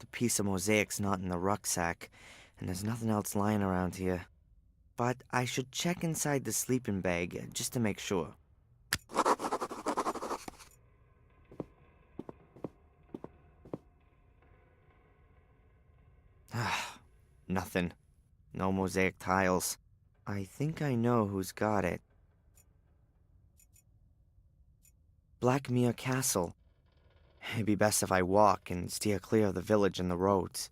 The piece of mosaic's not in the rucksack, and there's nothing else lying around here. But I should check inside the sleeping bag just to make sure. Nothing. No mosaic tiles. I think I know who's got it. Blackmere Castle. It'd be best if I walk and steer clear of the village and the roads.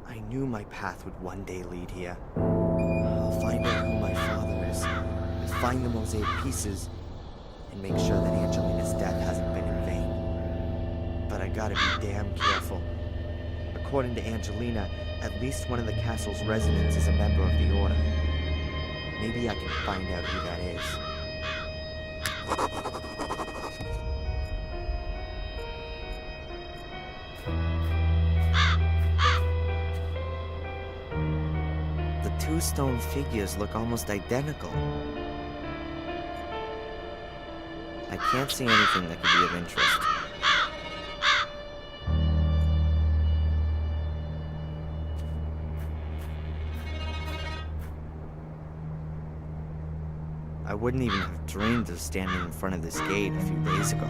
I knew my path would one day lead here. I'll find out who my father is, find the mosaic pieces, and make sure that Angelina's death hasn't been in vain. But I gotta be damn careful. According to Angelina, at least one of the castle's residents is a member of the Order. Maybe I can find out who that is. Two stone figures look almost identical. I can't see anything that could be of interest. I wouldn't even have dreamed of standing in front of this gate a few days ago.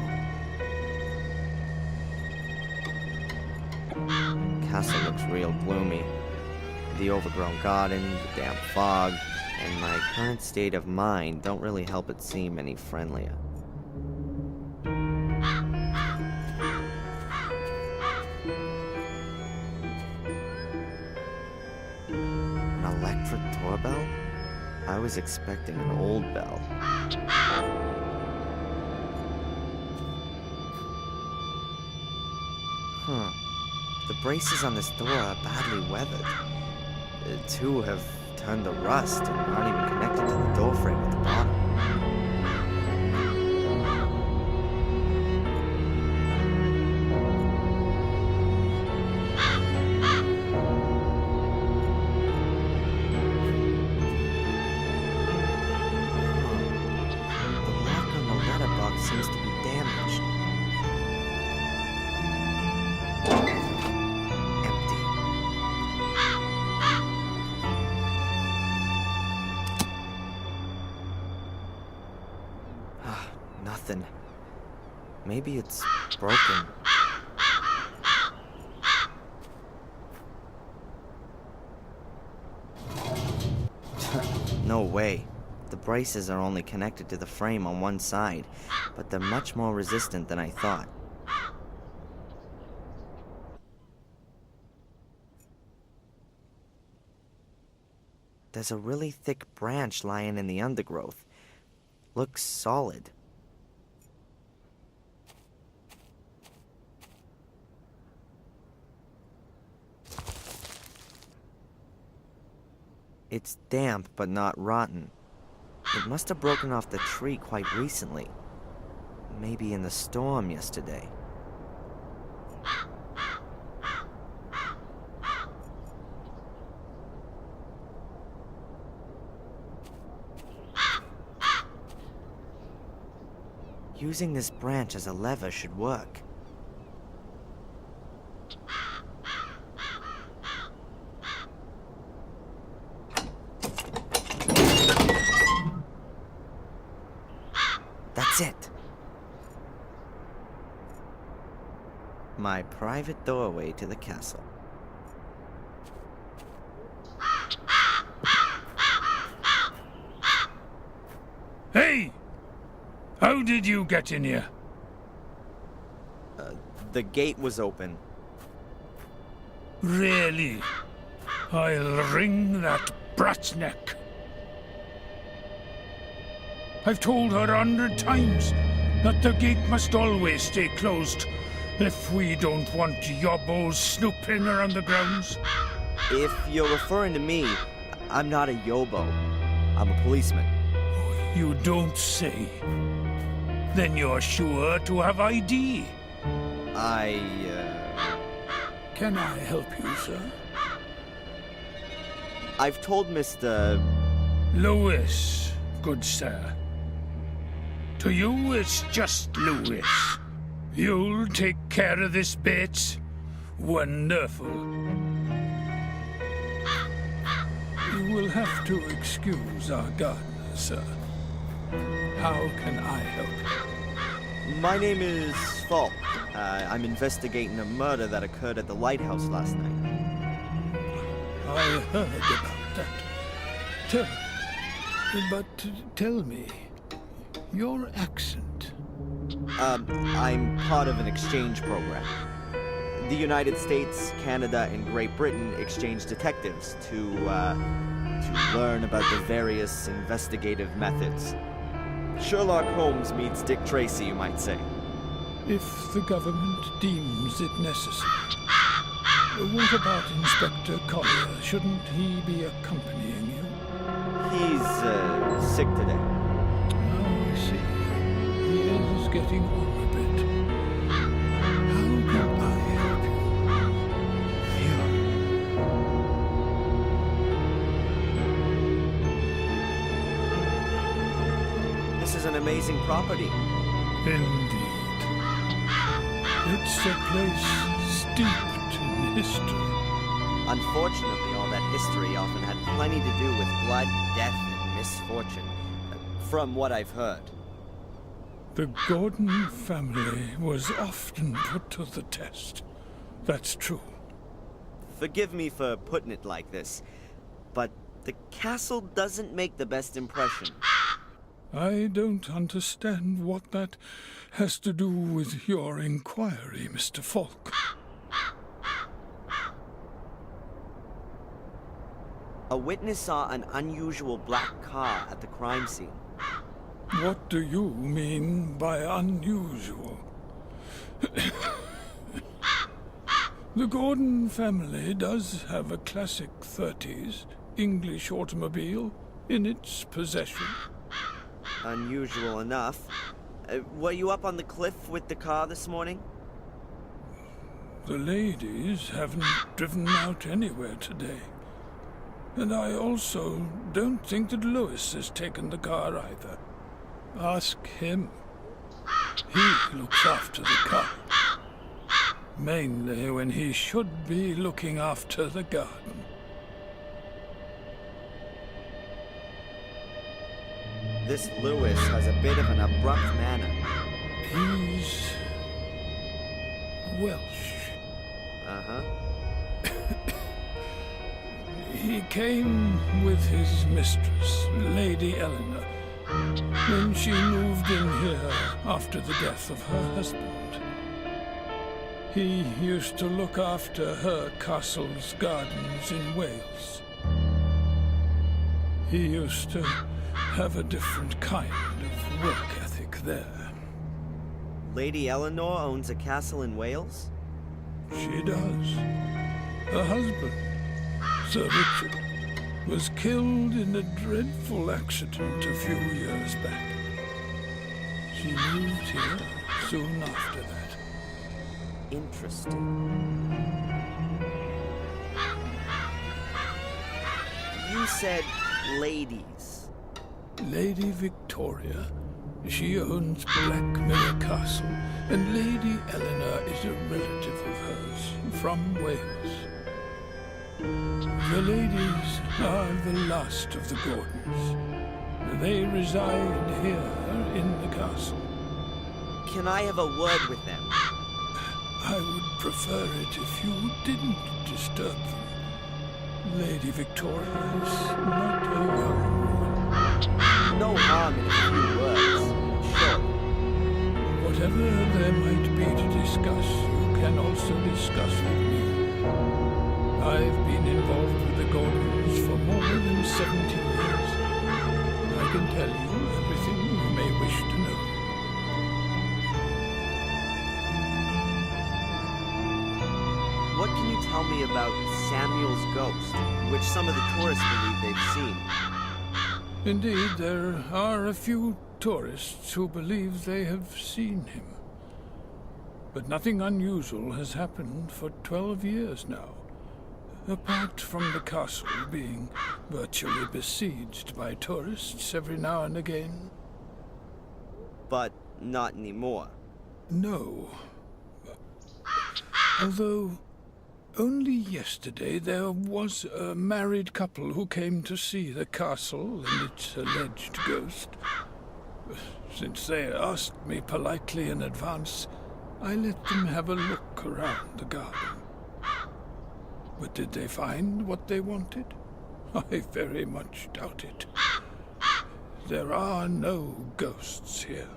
The castle looks real gloomy. The overgrown garden, the damp fog, and my current state of mind don't really help it seem any friendlier. An electric doorbell? I was expecting an old bell. The braces on this door are badly weathered. Two have turned to rust and aren't even connected to the doorframe at the bottom. The lock on the letterbox seems to be damaged. Nothing. Maybe it's broken. No way. The braces are only connected to the frame on one side, but they're much more resistant than I thought. There's a really thick branch lying in the undergrowth. Looks solid. It's damp, but not rotten. It must have broken off the tree quite recently. Maybe in the storm yesterday. Using this branch as a lever should work. That's it. My private doorway to the castle. Hey! How did you get in here? The gate was open. Really? I'll wring that brat's neck. I've told her 100 times that the gate must always stay closed, If we don't want yobbos snooping around the grounds? If you're referring to me, I'm not a yobo. I'm a policeman. You don't say. Then you're sure to have ID. Can I help you, sir? I've told Mr. Lewis, good sir. To you, it's just Lewis. You'll take care of this, Bates? Wonderful. You will have to excuse our gardener, sir. How can I help you? My name is Falk. I'm investigating a murder that occurred at the lighthouse last night. I heard about that. Tell me, your accent. I'm part of an exchange program. The United States, Canada, and Great Britain exchange detectives to learn about the various investigative methods. Sherlock Holmes meets Dick Tracy, you might say. If the government deems it necessary. What about Inspector Collier? Shouldn't he be accompanying you? He's sick today. Oh, I see. He is getting on a bit. How can I help you? This is an amazing property. Indeed. It's a place steeped in history. Unfortunately, all that history often had plenty to do with blood, death, and misfortune, from what I've heard. The Gordon family was often put to the test. That's true. Forgive me for putting it like this, but the castle doesn't make the best impression. I don't understand what that has to do with your inquiry, Mr. Falk. A witness saw an unusual black car at the crime scene. What do you mean by unusual? The Gordon family does have a classic 30s English automobile in its possession. Unusual enough. Were you up on the cliff with the car this morning? The ladies haven't driven out anywhere today. And I also don't think that Lewis has taken the car either. Ask him. He looks after the car. Mainly when he should be looking after the garden. This Lewis has a bit of an abrupt manner. He's Welsh. Uh-huh. He came with his mistress, Lady Eleanor, when she moved in here after the death of her husband. He used to look after her castle's gardens in Wales. He used to have a different kind of work ethic there. Lady Eleanor owns a castle in Wales? She does. Her husband, Sir Richard, was killed in a dreadful accident a few years back. She moved here soon after that. Interesting. You said ladies. Lady Victoria, she owns Blackmillow Castle, and Lady Eleanor is a relative of hers from Wales. The ladies are the last of the Gordons. They reside here in the castle. Can I have a word with them? I would prefer it if you didn't disturb them. Lady Victoria is not a young woman. No harm in a few words, sure. Whatever there might be to discuss, you can also discuss with me. I've been involved with the Gordons for more than 70 years. I can tell you everything you may wish to know. what can you tell me about Samuel's ghost, which some of the tourists believe they've seen? Indeed, there are a few tourists who believe they have seen him. But nothing unusual has happened for 12 years now, apart from the castle being virtually besieged by tourists every now and again. But not anymore. No. Although, only yesterday there was a married couple who came to see the castle and its alleged ghost. Since they asked me politely in advance, I let them have a look around the garden. But did they find what they wanted? I very much doubt it. There are no ghosts here.